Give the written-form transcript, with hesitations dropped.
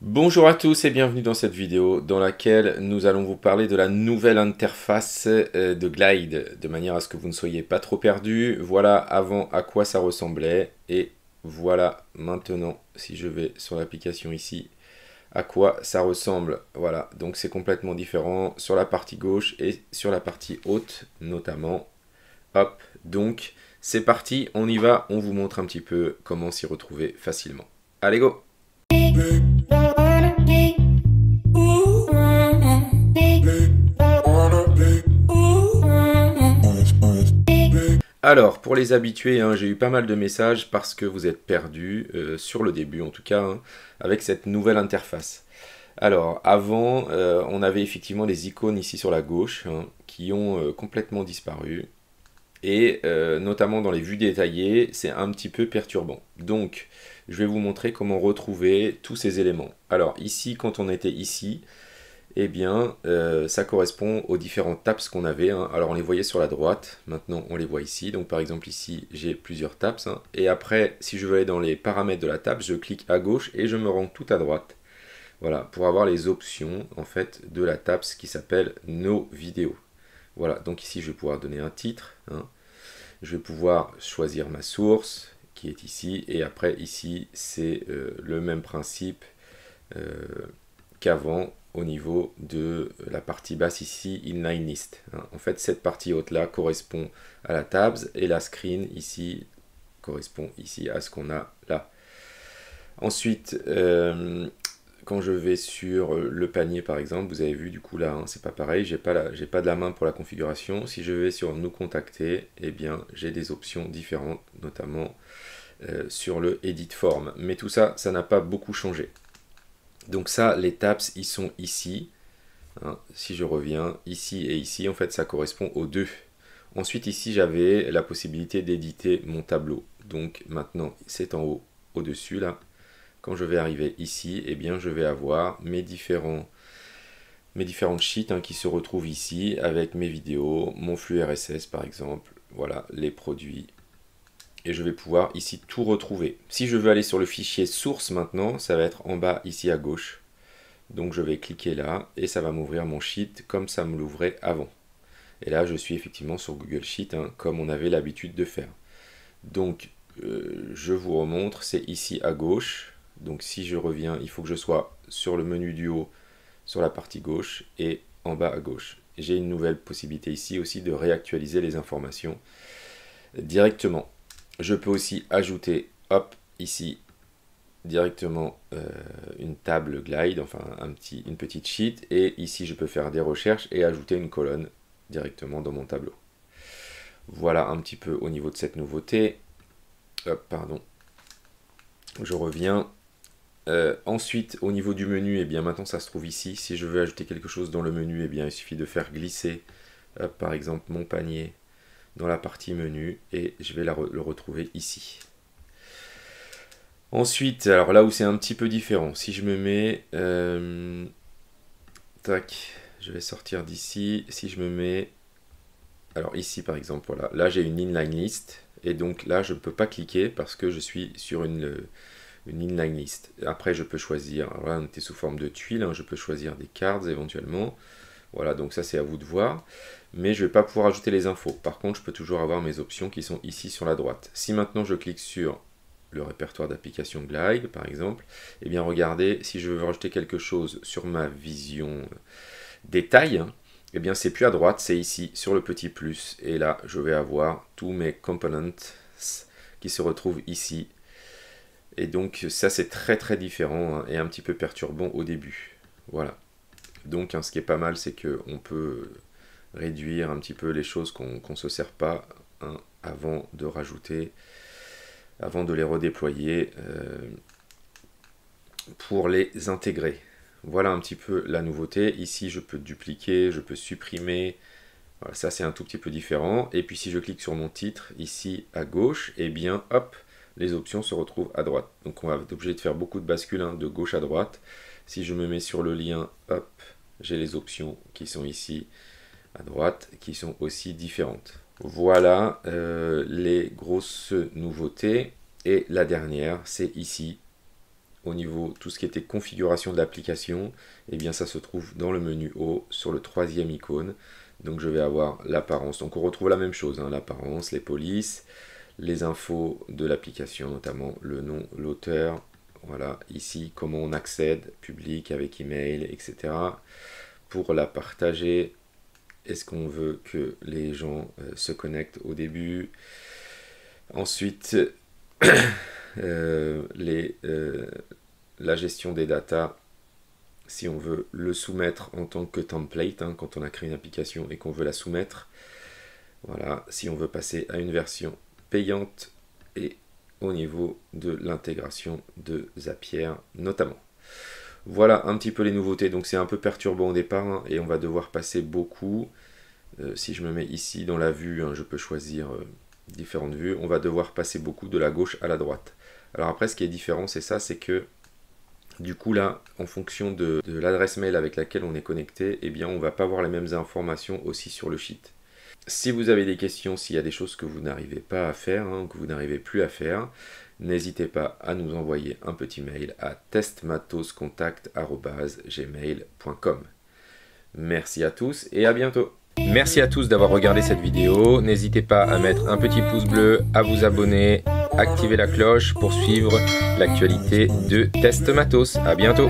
Bonjour à tous et bienvenue dans cette vidéo dans laquelle nous allons vous parler de la nouvelle interface de Glide, de manière à ce que vous ne soyez pas trop perdus. Voilà avant à quoi ça ressemblait et voilà maintenant, si je vais sur l'application ici, à quoi ça ressemble. Voilà, donc c'est complètement différent sur la partie gauche et sur la partie haute notamment. Hop, donc c'est parti, on y va, on vous montre un petit peu comment s'y retrouver facilement. Allez go! Alors, pour les habitués, hein, j'ai eu pas mal de messages parce que vous êtes perdus, sur le début en tout cas, hein, avec cette nouvelle interface. Alors, avant, on avait effectivement les icônes ici sur la gauche, hein, qui ont complètement disparu. Et notamment dans les vues détaillées, c'est un petit peu perturbant. Donc, je vais vous montrer comment retrouver tous ces éléments. Alors, ici, quand on était ici, eh bien, ça correspond aux différents tabs qu'on avait, hein. Alors, on les voyait sur la droite, maintenant on les voit ici. Donc, par exemple, ici, j'ai plusieurs tabs, hein. Et après, si je veux aller dans les paramètres de la tab, je clique à gauche et je me rends tout à droite. Voilà, pour avoir les options, en fait, de la tab qui s'appelle Nos vidéos. Voilà, donc ici, je vais pouvoir donner un titre, hein. Je vais pouvoir choisir ma source, qui est ici. Et après, ici, c'est le même principe euh, qu'avant au niveau de la partie basse ici, inline list, hein. En fait, cette partie haute là correspond à la tabs et la screen ici correspond ici à ce qu'on a là. Ensuite, quand je vais sur le panier par exemple, vous avez vu du coup là, hein, c'est pas pareil, j'ai pas de la main pour la configuration. Si je vais sur nous contacter, eh bien j'ai des options différentes, notamment sur le edit form. Mais tout ça, ça n'a pas beaucoup changé. Donc ça, les tabs, ils sont ici. Hein, si je reviens ici et ici, en fait, ça correspond aux deux. Ensuite, ici, j'avais la possibilité d'éditer mon tableau. Donc maintenant, c'est en haut, au-dessus, là. Quand je vais arriver ici, eh bien, je vais avoir mes différentes sheets, hein, qui se retrouvent ici, avec mes vidéos, mon flux RSS, par exemple. Voilà, les produits. Et je vais pouvoir ici tout retrouver. Si je veux aller sur le fichier source maintenant, ça va être en bas ici à gauche. Donc je vais cliquer là et ça va m'ouvrir mon sheet comme ça me l'ouvrait avant. Et là je suis effectivement sur Google Sheet, hein, comme on avait l'habitude de faire. Donc je vous remontre, c'est ici à gauche. Donc si je reviens, il faut que je sois sur le menu du haut, sur la partie gauche et en bas à gauche. J'ai une nouvelle possibilité ici aussi de réactualiser les informations directement. Je peux aussi ajouter, hop, ici, directement une table glide, enfin une petite sheet, et ici je peux faire des recherches et ajouter une colonne directement dans mon tableau. Voilà un petit peu au niveau de cette nouveauté. Hop, pardon. Je reviens. Ensuite, au niveau du menu, et bien maintenant ça se trouve ici. Si je veux ajouter quelque chose dans le menu, et bien il suffit de faire glisser, par exemple, mon panier dans la partie menu, et je vais le retrouver ici. Ensuite, alors là où c'est un petit peu différent, si je me mets, tac, je vais sortir d'ici, si je me mets, alors ici par exemple, voilà, là j'ai une inline list, et donc là je ne peux pas cliquer parce que je suis sur une inline list. Après je peux choisir, alors là on était sous forme de tuiles, hein, je peux choisir des cards éventuellement, voilà, donc ça c'est à vous de voir, mais je ne vais pas pouvoir ajouter les infos. Par contre je peux toujours avoir mes options qui sont ici sur la droite. Si maintenant je clique sur le répertoire d'application Glide par exemple, et bien regardez, si je veux rajouter quelque chose sur ma vision détail, hein, et bien c'est plus à droite, c'est ici sur le petit plus, et là je vais avoir tous mes components qui se retrouvent ici, et donc ça c'est très très différent, hein, et un petit peu perturbant au début. Voilà, donc hein, ce qui est pas mal, c'est que on peut réduire un petit peu les choses qu'on ne se sert pas, hein, avant de rajouter, avant de les redéployer, pour les intégrer. Voilà un petit peu la nouveauté. Ici, je peux dupliquer, je peux supprimer. Voilà, ça, c'est un tout petit peu différent. Et puis, si je clique sur mon titre, ici à gauche, et bien, hop, les options se retrouvent à droite. Donc, on va être obligé de faire beaucoup de bascules, hein, de gauche à droite. Si je me mets sur le lien, hop, j'ai les options qui sont ici à droite, qui sont aussi différentes. Voilà les grosses nouveautés. Et la dernière, c'est ici, au niveau tout ce qui était configuration de l'application, eh bien ça se trouve dans le menu haut sur le troisième icône. Donc je vais avoir l'apparence. Donc on retrouve la même chose, hein, l'apparence, les polices, les infos de l'application, notamment le nom, l'auteur. Voilà, ici comment on accède, public avec email, etc. Pour la partager, est-ce qu'on veut que les gens se connectent au début? Ensuite, la gestion des datas, si on veut le soumettre en tant que template, hein, quand on a créé une application et qu'on veut la soumettre. Voilà, si on veut passer à une version payante et au niveau de l'intégration de Zapier notamment. Voilà un petit peu les nouveautés, donc c'est un peu perturbant au départ hein, et on va devoir passer beaucoup. Si je me mets ici dans la vue, hein, je peux choisir différentes vues, on va devoir passer beaucoup de la gauche à la droite. Alors après ce qui est différent c'est ça, c'est que du coup là, en fonction de l'adresse mail avec laquelle on est connecté, eh bien on ne va pas avoir les mêmes informations aussi sur le sheet. Si vous avez des questions, s'il y a des choses que vous n'arrivez pas à faire, hein, que vous n'arrivez plus à faire, n'hésitez pas à nous envoyer un petit mail à testmatoscontact@gmail.com. Merci à tous et à bientôt. Merci à tous d'avoir regardé cette vidéo. N'hésitez pas à mettre un petit pouce bleu, à vous abonner, activer la cloche pour suivre l'actualité de Test Matos. À bientôt.